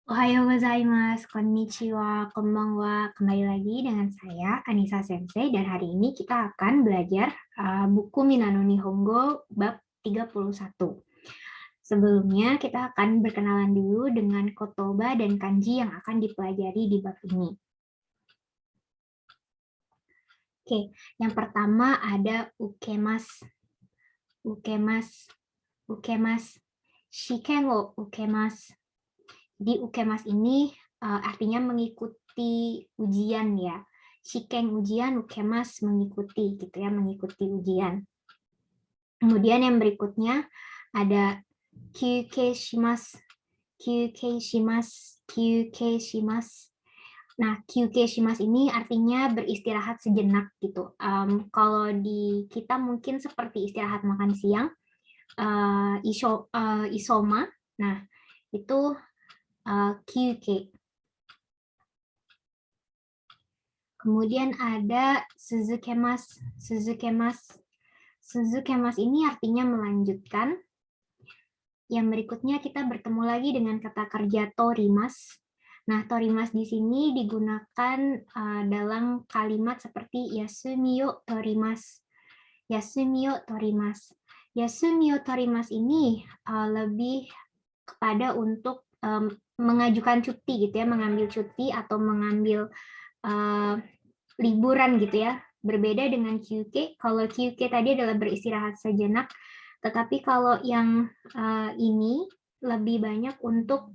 Ohayo gozaimasu, konnichiwa, konbanwa. Kembali lagi dengan saya, Anissa Sensei, dan hari ini kita akan belajar buku Minano Nihongo bab 31. Sebelumnya, kita akan berkenalan dulu dengan kotoba dan kanji yang akan dipelajari di bab ini. Oke, yang pertama ada ukemasu. Ukemasu, ukemasu. Shiken wo ukemasu. Di ukemas ini artinya mengikuti ujian ya. Shiken ujian, ukemas mengikuti gitu ya, mengikuti ujian. Kemudian yang berikutnya ada kyukei shimasu. Kyukei shimasu, kyukei shimasu. Nah, kyukei shimasu ini artinya beristirahat sejenak gitu. Kalau di kita mungkin seperti istirahat makan siang, isoma. Nah, itu kyukei. Kemudian ada suzukemas. Suzukemas. Suzukemas ini artinya melanjutkan. Yang berikutnya kita bertemu lagi dengan kata kerja torimas. Nah, torimas di sini digunakan dalam kalimat seperti yasumi yo torimas. Yasumi yo torimas. Yasumi yo torimas ini lebih kepada untuk mengajukan cuti gitu ya, mengambil cuti atau mengambil liburan gitu ya. Berbeda dengan QK, kalau QK tadi adalah beristirahat sejenak, tetapi kalau yang ini lebih banyak untuk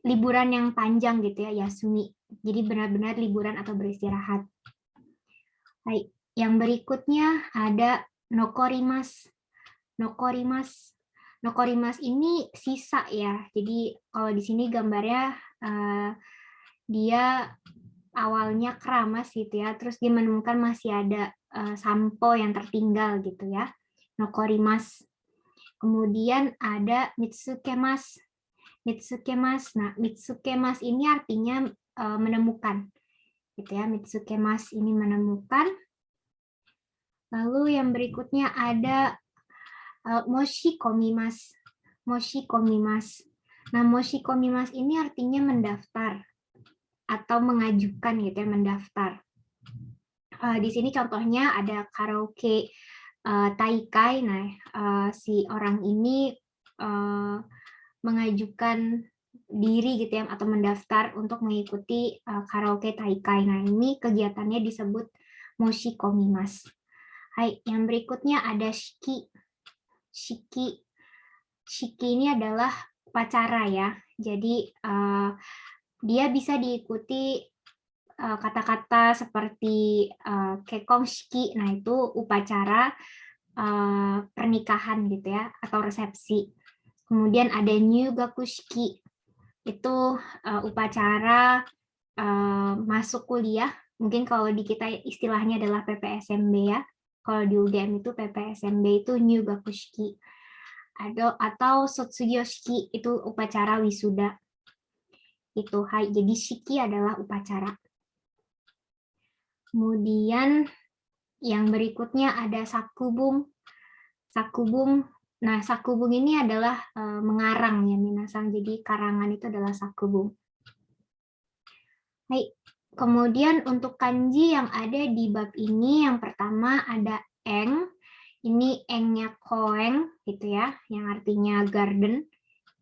liburan yang panjang gitu ya, yasumi. Jadi benar-benar liburan atau beristirahat. Baik, yang berikutnya ada nokorimas. Nokorimas. Nokorimas ini sisa ya. Jadi kalau di sini gambarnya dia awalnya keramas gitu ya, terus dia menemukan masih ada sampo yang tertinggal gitu ya. Nokorimas. Kemudian ada mitsukemas. Mitsukemas. Nah, mitsukemas ini artinya menemukan. Gitu ya, mitsukemas ini menemukan. Lalu yang berikutnya ada moshikomimas. Moshikomimas. Nah, moshikomimas ini artinya mendaftar atau mengajukan gitu ya, mendaftar. Di sini contohnya ada karaoke taikai. Nah, si orang ini mengajukan diri gitu ya, atau mendaftar untuk mengikuti karaoke taikai. Nah, ini kegiatannya disebut moshikomimas. Hai, yang berikutnya ada shiki. Shiki. Shiki ini adalah upacara ya. Jadi dia bisa diikuti kata-kata seperti kekong shiki. Nah, itu upacara pernikahan gitu ya, atau resepsi. Kemudian ada nyugaku shiki. Itu upacara masuk kuliah. Mungkin kalau di kita istilahnya adalah PPSMB ya. Kalau di UGM itu PPSMB itu nyugaku shiki. Atau Sotsugo shiki itu upacara wisuda. Itu hai. Jadi shiki adalah upacara. Kemudian yang berikutnya ada sakubung. Sakubung. Nah, sakubung ini adalah mengarang ya minasang. Jadi karangan itu adalah sakubung. Baik. Kemudian untuk kanji yang ada di bab ini yang pertama ada eng. Ini engnya koeng gitu ya, yang artinya garden.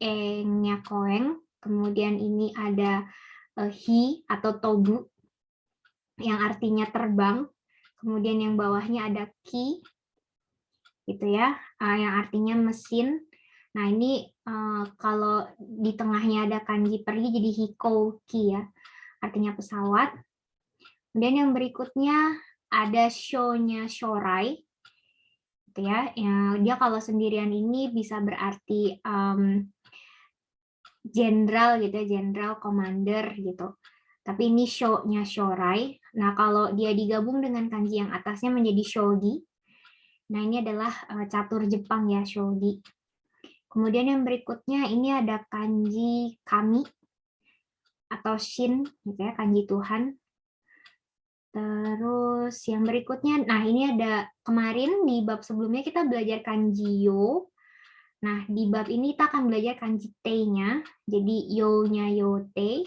Engnya koeng. Kemudian ini ada hi atau tobu yang artinya terbang. Kemudian yang bawahnya ada ki gitu ya, yang artinya mesin. Nah, ini kalau di tengahnya ada kanji pergi jadi hikoki ya, artinya pesawat. Kemudian yang berikutnya ada show-nya shorai gitu ya. Dia kalau sendirian ini bisa berarti jenderal gitu ya, jenderal, commander gitu. Tapi ini show-nya shorai. Nah, kalau dia digabung dengan kanji yang atasnya menjadi shogi. Nah, ini adalah catur Jepang ya, shogi. Kemudian yang berikutnya ini ada kanji kami atau shin gitu ya, kanji Tuhan. Terus yang berikutnya, nah ini ada kemarin di bab sebelumnya kita belajar kanji yo. Nah, di bab ini kita akan belajar kanji te-nya. Jadi yo-nya yote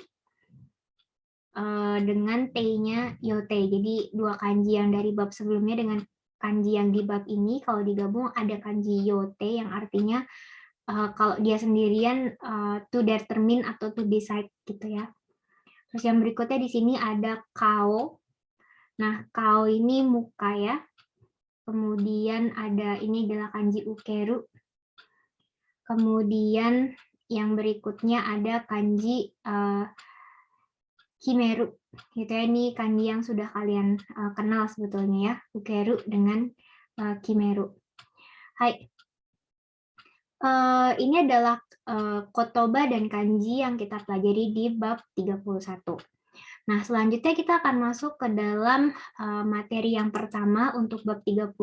dengan te-nya yote. Jadi dua kanji yang dari bab sebelumnya dengan kanji yang di bab ini kalau digabung ada kanji yote yang artinya kalau dia sendirian to determine atau to decide gitu ya. Terus yang berikutnya di sini ada kao. Nah, kao ini muka ya. Kemudian ada ini adalah kanji ukeru. Kemudian yang berikutnya ada kanji kimeru. Gitu ya, ini kanji yang sudah kalian kenal sebetulnya ya, ukeru dengan kimeru. Hai. Ini adalah kotoba dan kanji yang kita pelajari di bab 31. Nah, selanjutnya kita akan masuk ke dalam materi yang pertama untuk bab 31.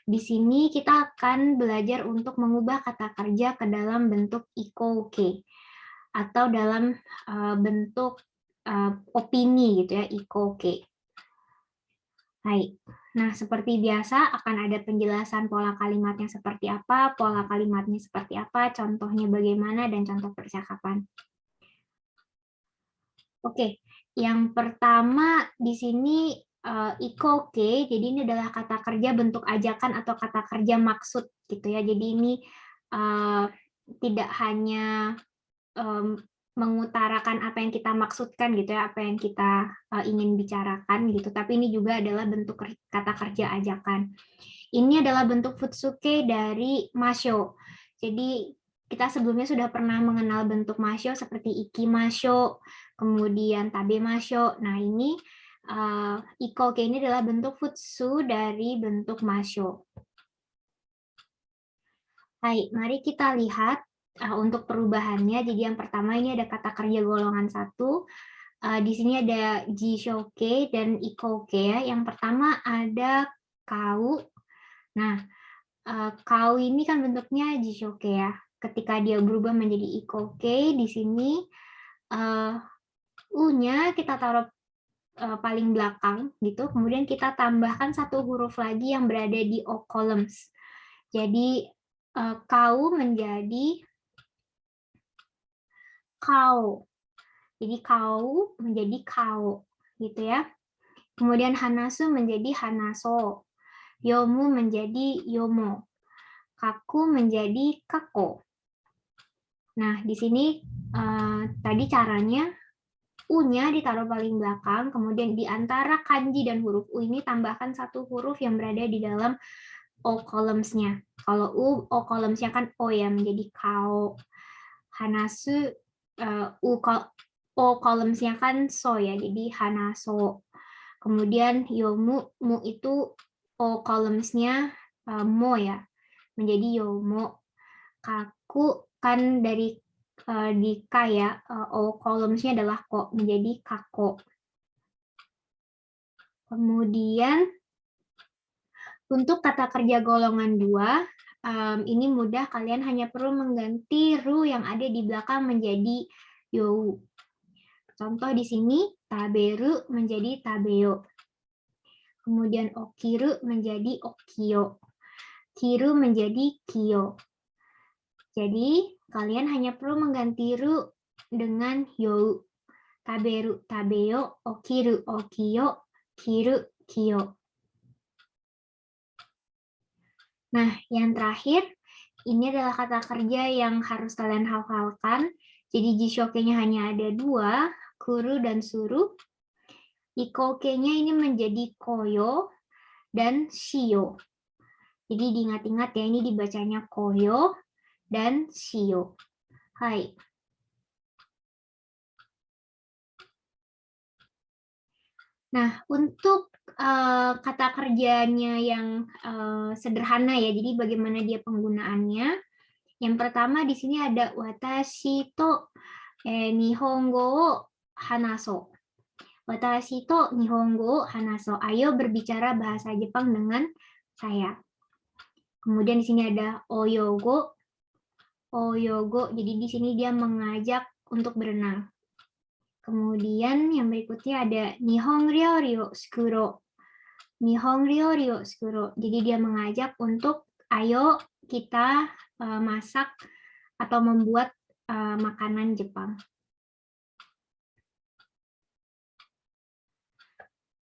Di sini kita akan belajar untuk mengubah kata kerja ke dalam bentuk iko-ke atau dalam bentuk opini gitu ya, iko-ke. Baik. Nah, seperti biasa akan ada penjelasan pola kalimatnya seperti apa, contohnya bagaimana, dan contoh percakapan. Oke, yang pertama di sini ikoke, jadi ini adalah kata kerja bentuk ajakan atau kata kerja maksud gitu ya. Jadi ini tidak hanya mengutarakan apa yang kita maksudkan gitu ya, apa yang kita ingin bicarakan gitu, tapi ini juga adalah bentuk kata kerja ajakan. Ini adalah bentuk futsuke dari masho. Jadi kita sebelumnya sudah pernah mengenal bentuk masho seperti ikimasho, kemudian tabemasho. Nah, ini ikoke ini adalah bentuk futsu dari bentuk masho. Baik, mari kita lihat untuk perubahannya. Jadi yang pertama ini ada kata kerja golongan 1. Di sini ada jishoke dan ikoke ya. Yang pertama ada kau. Nah, kau ini kan bentuknya jishoke ya. Ketika dia berubah menjadi ikoke, di sini u-nya kita taruh paling belakang gitu. Kemudian kita tambahkan satu huruf lagi yang berada di o columns. Jadi kau menjadi kau. Jadi kau menjadi kau gitu ya. Kemudian hanasu menjadi hanaso. Yomu menjadi yomo. Kaku menjadi kako. Nah, di sini tadi caranya U-nya ditaruh paling belakang, kemudian di antara kanji dan huruf U ini tambahkan satu huruf yang berada di dalam O columns-nya. Kalau U, O columns-nya kan O ya, menjadi kao. Hanasu, O columns-nya kan so ya, jadi hanaso. Kemudian yomu, mu itu O columns-nya mo ya, menjadi yomo. Kaku kan dari di K ya, O columns-nya adalah ko, menjadi kako. Kemudian untuk kata kerja golongan 2, ini mudah, kalian hanya perlu mengganti ru yang ada di belakang menjadi you. Contoh di sini, taberu menjadi tabeo. Kemudian okiru menjadi okio. Kiru menjadi kio. Jadi, kalian hanya perlu mengganti ru dengan you. Taberu, tabeo, okiru, okio, kiru, kio. Nah, yang terakhir, ini adalah kata kerja yang harus kalian hafalkan. Jadi jishoke-nya hanya ada 2, kuru dan suru. Ikoke-nya ini menjadi koyo dan shio. Jadi diingat-ingat ya, ini dibacanya koyo dan shio. Hai. Nah, untuk kata kerjanya yang sederhana ya, jadi bagaimana dia penggunaannya. Yang pertama di sini ada watashi to nihongo wo hanaso. Watashi to nihongo wo hanaso. Ayo berbicara bahasa Jepang dengan saya. Kemudian di sini ada oyogo. Oyogo, jadi di sini dia mengajak untuk berenang. Kemudian yang berikutnya ada Nihon ryori wo sukuro. Nihon ryori wo sukuro. Jadi dia mengajak untuk ayo kita masak atau membuat makanan Jepang.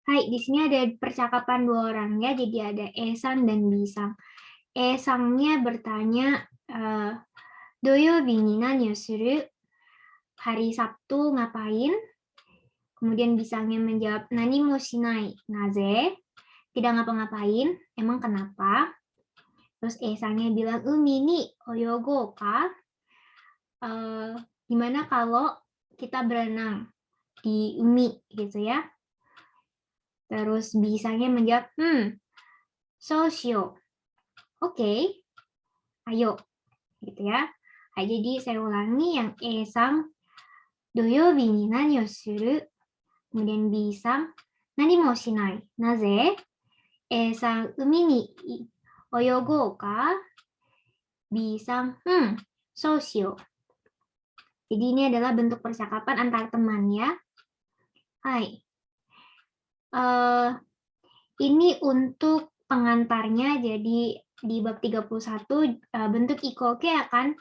Hai, di sini ada percakapan 2 orang ya, jadi ada E-san dan B-san. E-sannya bertanya, Doyobi ni nani o suru? Hari Sabtu ngapain? Kemudian B-sannya menjawab, nani mo shinai. Naze? Tidak ngapa-ngapain. Emang kenapa? Terus E-sannya bilang, umi ni oyogo ka? Gimana kalau kita berenang di umi gitu ya? Terus B-sannya menjawab, so shio. Oke, ayo, gitu ya. Nah, jadi saya ulangi yang E-san, doyobi ni nani o suru? Kemudian B-san, nani mo shinai. Naze? E-san, umi ni oyogo ka? B-san, so shio. Jadi ini adalah bentuk percakapan antar teman ya. Hai. Ini untuk pengantarnya, jadi di bab 31 bentuk ikoke akan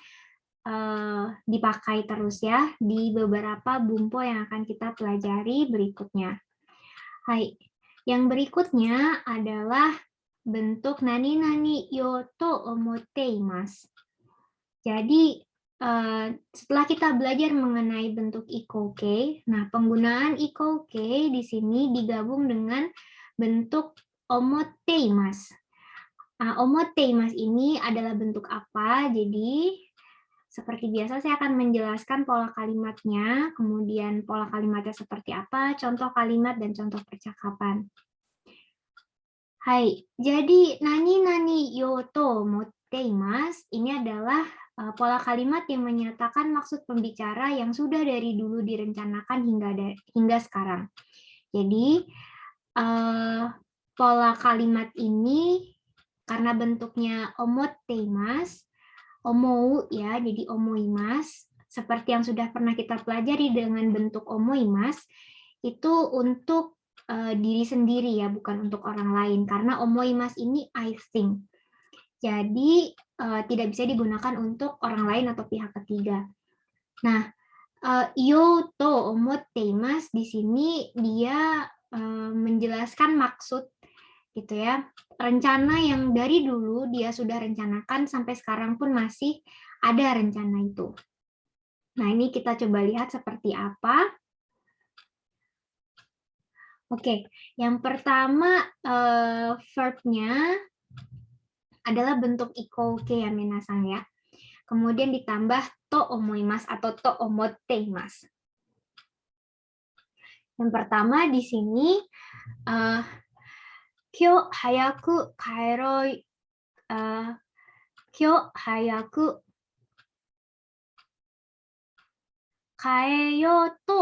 dipakai terus ya di beberapa bumpo yang akan kita pelajari berikutnya. Hai, yang berikutnya adalah bentuk nani-nani yo to omotte imasu. Jadi setelah kita belajar mengenai bentuk ikoke, nah penggunaan ikoke di sini digabung dengan bentuk omotte imasu. Omotte imasu ini adalah bentuk apa? Jadi seperti biasa saya akan menjelaskan pola kalimatnya, kemudian pola kalimatnya seperti apa, contoh kalimat dan contoh percakapan. Hai, jadi nani-nani yo to omotte imasu ini adalah pola kalimat yang menyatakan maksud pembicara yang sudah dari dulu direncanakan hingga sekarang. Jadi pola kalimat ini karena bentuknya omotte imasu, omou ya, jadi omoimasu, seperti yang sudah pernah kita pelajari dengan bentuk omoimasu, itu untuk diri sendiri ya, bukan untuk orang lain. Karena omoimasu ini I think. Jadi tidak bisa digunakan untuk orang lain atau pihak ketiga. Nah, yo to omotte imasu di sini dia menjelaskan maksud gitu ya. Rencana yang dari dulu dia sudah rencanakan sampai sekarang pun masih ada rencana itu. Nah, ini kita coba lihat seperti apa. Oke, yang pertama verb-nya adalah bentuk ikoke ya minasan ya. Kemudian ditambah to omoimasu atau to omotte imasu. Yang pertama di sini kyo hayaku kaeroi kyo hayaku kaeyo to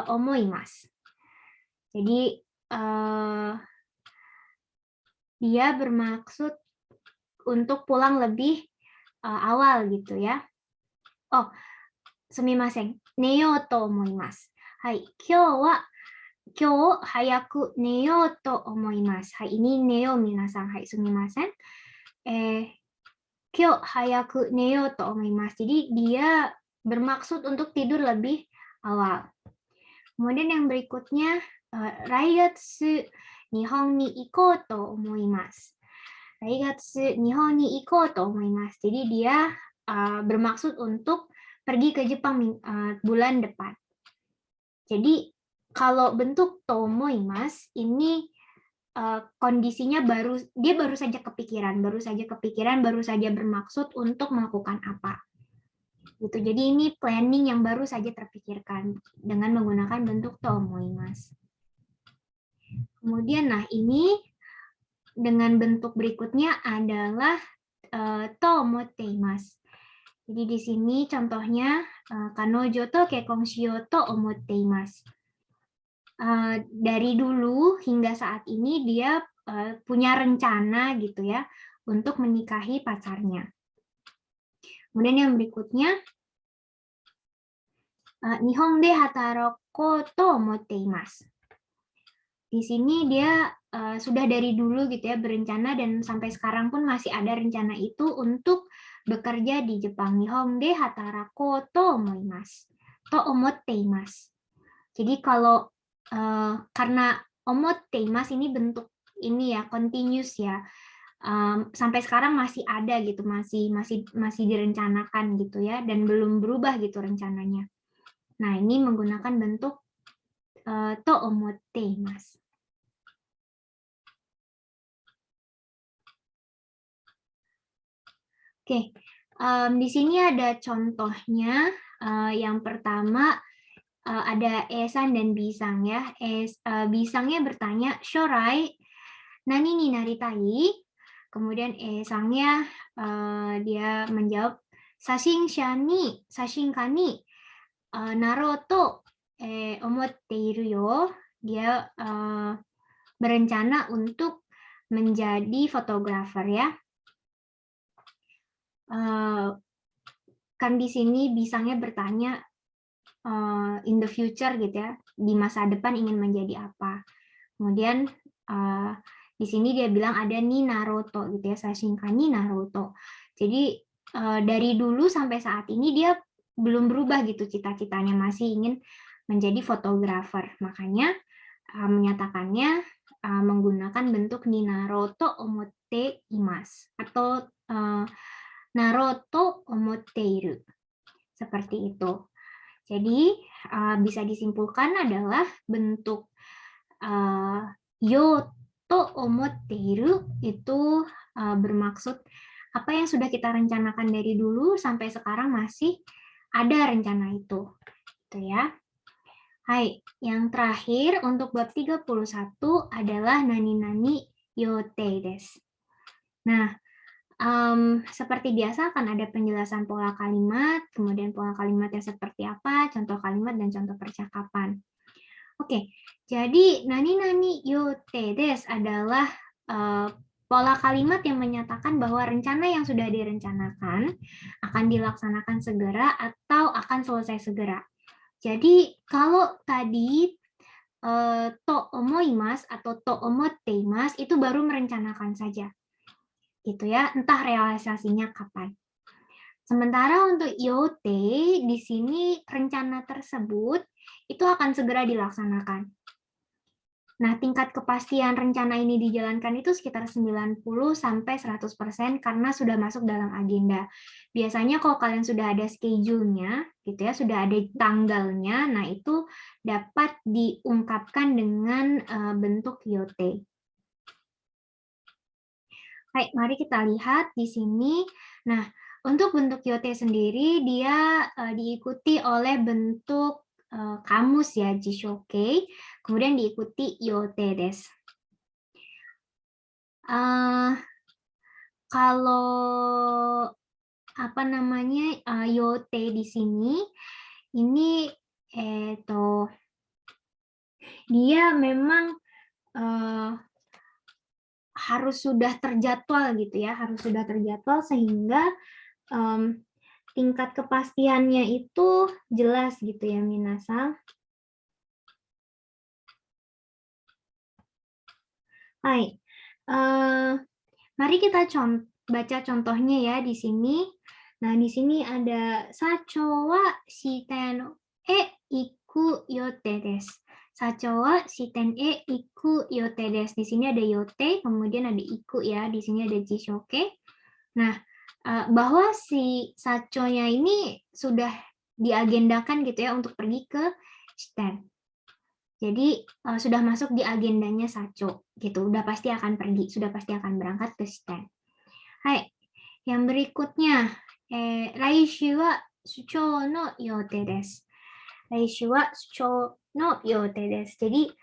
omoimasu. Jadi dia bermaksud untuk pulang lebih awal gitu ya. Oh, sumimasen. Neyo to omoimasu. Hai, kyou hayaku neyo to omoimasu. Hai, ini neyo minasan. Hai, sumimasen. Kyou hayaku neyo to omoimasu. Jadi dia bermaksud untuk tidur lebih awal. Kemudian yang berikutnya, raigatsu nihon ni ikou to omoimasu. Raigatsu nihon ni ikou to omoimasu. Jadi dia bermaksud untuk pergi ke Jepang bulan depan. Jadi kalau bentuk tomoimasu ini kondisinya dia baru saja kepikiran, baru saja bermaksud untuk melakukan apa. Gitu. Jadi ini planning yang baru saja terpikirkan dengan menggunakan bentuk tomoimasu. Kemudian nah ini dengan bentuk berikutnya adalah tomotteimasu. Jadi di sini contohnya kanojo to kekkon shiyou to omotteimasu. Dari dulu hingga saat ini dia punya rencana gitu ya untuk menikahi pacarnya. Kemudian yang berikutnya Nihon de hataroko to omotteimasu. Di sini dia sudah dari dulu gitu ya berencana dan sampai sekarang pun masih ada rencana itu untuk bekerja di Jepang. Nihon de hatarako to omoimasu. To omotteimasu. Jadi kalau karena omotteimasu ini bentuk ini ya, continuous ya. Sampai sekarang masih ada gitu, masih direncanakan gitu ya, dan belum berubah gitu rencananya. Nah, ini menggunakan bentuk to omotteimasu. Oke, di sini ada contohnya. Yang pertama ada E-san dan B-san ya. B-sannya bertanya, "Shorai nani ni naritai?" Kemudian E-sannya dia menjawab, "Sashinsha ni, sashinka ni narou to omotte iru yo." Dia berencana untuk menjadi fotografer ya. Kan di sini bisanya bertanya in the future gitu ya, di masa depan ingin menjadi apa. Kemudian di sini dia bilang ada ni Naruto gitu ya, Sashinka ni Naruto. Jadi dari dulu sampai saat ini dia belum berubah gitu cita-citanya, masih ingin menjadi fotografer. Makanya menyatakannya menggunakan bentuk ni Naruto omotte imasu atau Naruto omotteiru. Seperti itu. Jadi bisa disimpulkan adalah bentuk yo to omotteiru itu bermaksud apa yang sudah kita rencanakan dari dulu sampai sekarang masih ada rencana itu. Gitu ya. Hai, yang terakhir untuk bab 31 adalah nani-nani yote desu. Nah, seperti biasa akan ada penjelasan pola kalimat, kemudian pola kalimatnya seperti apa, contoh kalimat, dan contoh percakapan. Oke, jadi nani-nani yote desu adalah pola kalimat yang menyatakan bahwa rencana yang sudah direncanakan akan dilaksanakan segera atau akan selesai segera. Jadi kalau tadi to omoimasu atau to omotteimasu itu baru merencanakan saja. Gitu ya, entah realisasinya kapan. Sementara untuk IoT, di sini rencana tersebut itu akan segera dilaksanakan. Nah, tingkat kepastian rencana ini dijalankan itu sekitar 90-100% karena sudah masuk dalam agenda. Biasanya kalau kalian sudah ada schedule-nya, gitu ya, sudah ada tanggalnya, nah itu dapat diungkapkan dengan bentuk IoT. Baik, mari kita lihat di sini. Nah, untuk bentuk yote sendiri, dia diikuti oleh bentuk kamus ya, jishoke, kemudian diikuti yote desu. Kalau apa namanya yote di sini, ini dia memang harus sudah terjadwal gitu ya, harus sudah terjadwal sehingga tingkat kepastiannya itu jelas gitu ya minasang. Baik, mari kita baca contohnya ya di sini. Nah di sini ada sacho wa shiten e iku yote desu. Sacho wa shiten e iku yote desu. Di sini ada yote, kemudian ada iku ya. Di sini ada jishoke. Nah, bahwa si sacho-nya ini sudah diagendakan gitu ya untuk pergi ke shiten. Jadi sudah masuk di agendanya sacho gitu, udah pasti akan pergi, sudah pasti akan berangkat ke shiten. Hai, yang berikutnya, laishu wa sucho no yote desu. Laishu wa sucho no yote desu. Jadi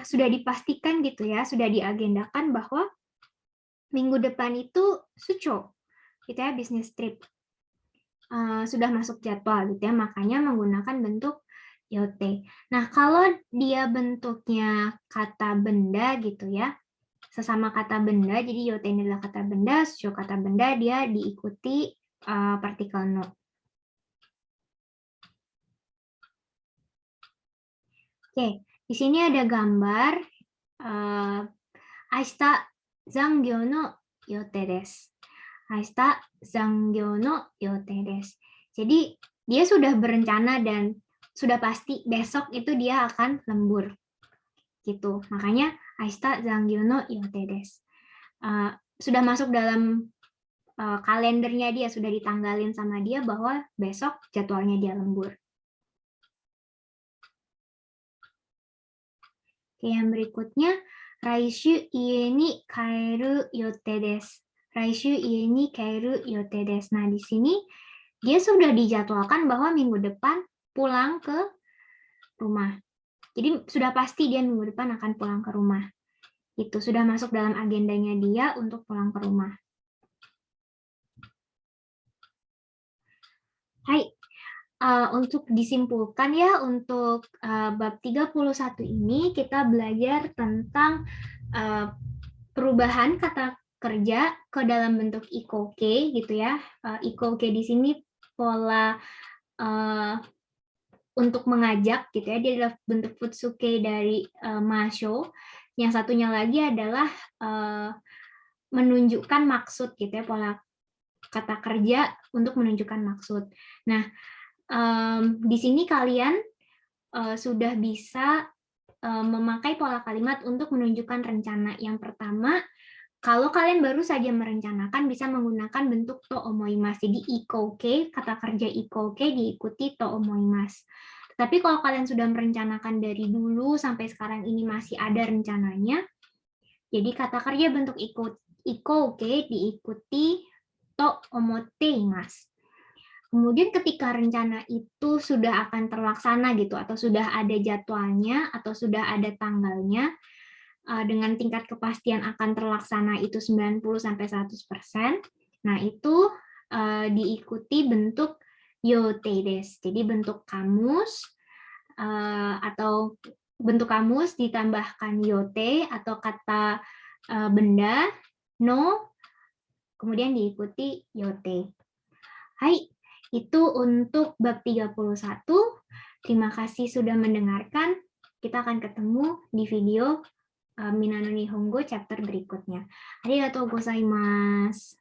sudah dipastikan gitu ya, sudah diagendakan bahwa minggu depan itu sucho, gitu ya, business trip. Sudah masuk jadwal gitu ya, makanya menggunakan bentuk yote. Nah, kalau dia bentuknya kata benda gitu ya, sesama kata benda, jadi yote ini adalah kata benda, sucho kata benda, dia diikuti partikel no. Oke, di sini ada gambar ashita zangyou no yote desu. Haista zangyou no yotei desu. Jadi dia sudah berencana dan sudah pasti besok itu dia akan lembur. Gitu. Makanya haista zangyou no yotei desu. Sudah masuk dalam kalendernya dia, sudah ditanggalin sama dia bahwa besok jadwalnya dia lembur. Oke, yang berikutnya, Raishu ie ni kaeru yote desu. Raishu ie ni kaeru yote desu. Nah, di sini dia sudah dijadwalkan bahwa minggu depan pulang ke rumah. Jadi sudah pasti dia minggu depan akan pulang ke rumah. Itu sudah masuk dalam agendanya dia untuk pulang ke rumah. Hai, untuk disimpulkan ya, untuk bab 31 ini kita belajar tentang perubahan kata kerja ke dalam bentuk ikoke gitu ya. Ikoke di sini pola untuk mengajak gitu ya, dia adalah bentuk futsuke dari masho. Yang satunya lagi adalah menunjukkan maksud gitu ya, pola kata kerja untuk menunjukkan maksud. Nah, di sini kalian sudah bisa memakai pola kalimat untuk menunjukkan rencana. Yang pertama, kalau kalian baru saja merencanakan bisa menggunakan bentuk to omoimasu. Jadi ikoke, kata kerja ikoke diikuti to omoimasu. Tapi kalau kalian sudah merencanakan dari dulu sampai sekarang ini masih ada rencananya, jadi kata kerja bentuk ikoke diikuti to omoteimasu. Kemudian ketika rencana itu sudah akan terlaksana gitu, atau sudah ada jadwalnya, atau sudah ada tanggalnya, dengan tingkat kepastian akan terlaksana itu 90-100%, nah itu diikuti bentuk yotei desu. Jadi bentuk kamus, atau bentuk kamus ditambahkan yote atau kata benda, no, kemudian diikuti yote. Hai, itu untuk bab 31. Terima kasih sudah mendengarkan. Kita akan ketemu di video Minano Nihongo chapter berikutnya. Arigatou gozaimasu.